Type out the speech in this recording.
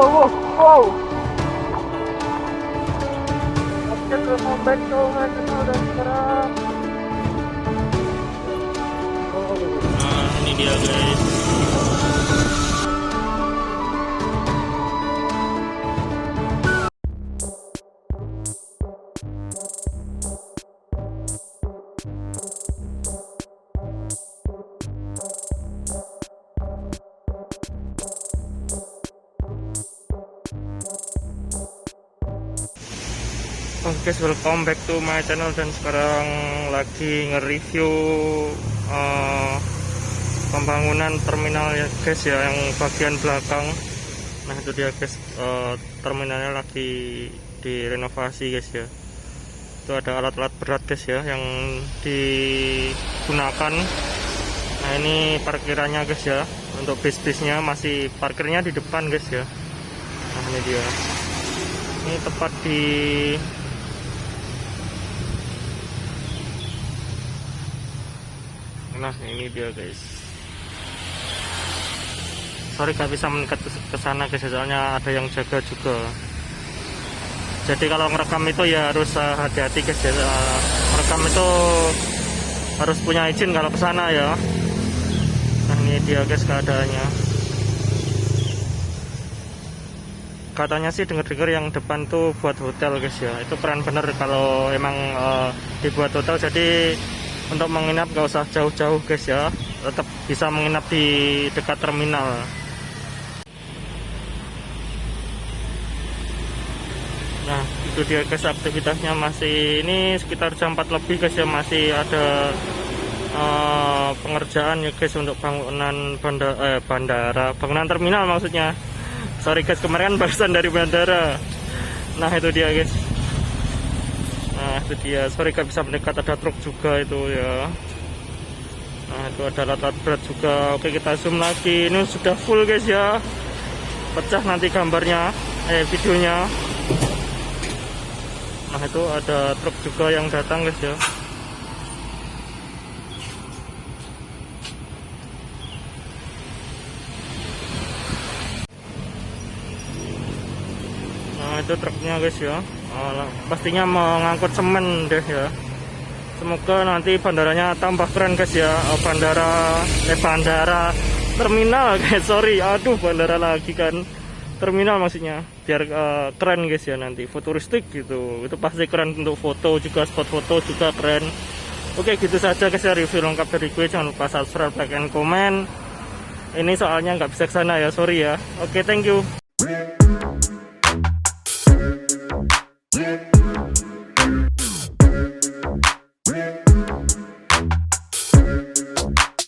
wow, wow. Oke, welcome back to my channel dan sekarang. Nah, ini dia guys. Oke guys, welcome back to my channel dan sekarang lagi nge-review pembangunan terminal ya guys ya, yang bagian belakang. Nah itu dia guys, terminalnya lagi direnovasi guys ya. Itu ada alat-alat berat guys ya yang digunakan. Nah ini parkirannya guys ya, untuk bis-bisnya masih parkirnya di depan guys ya. Nah ini dia, ini tepat di nah ini dia guys. Sorry gak bisa mendekat ke sana guys, soalnya ada yang jaga juga. Jadi kalau ngerekam itu ya harus hati-hati guys ya. Merekam itu harus punya izin kalau ke sana ya. Nah ini dia guys keadaannya. Katanya sih dengar-dengar yang depan tuh buat hotel guys ya. Itu keren bener kalau emang dibuat hotel. Jadi untuk menginap gak usah jauh-jauh guys ya, tetap bisa menginap di dekat terminal. Nah itu dia guys, aktivitasnya masih ini sekitar jam 4 lebih guys ya, masih ada pengerjaan ya guys untuk bangunan bandara, bangunan terminal maksudnya. Sorry guys, kemarin barusan dari bandara. Nah itu dia guys. Nah itu dia, sorry gak bisa mendekat, ada truk juga itu ya. Nah itu ada alat-alat berat juga. Oke kita zoom lagi, ini sudah full guys ya, pecah nanti gambarnya, videonya. Nah itu ada truk juga yang datang guys ya. Nah itu truknya guys ya. Pastinya mengangkut semen deh ya. Semoga nanti bandaranya tambah keren guys ya. Bandara terminal guys, sorry, aduh bandara lagi kan, terminal maksudnya, biar keren guys ya, nanti futuristik gitu. Itu pasti keren untuk foto juga, spot foto juga keren. Oke gitu saja guys ya, review lengkap dari gue. Jangan lupa subscribe, like, and comment. Ini soalnya nggak bisa kesana ya, sorry ya. Oke, thank you.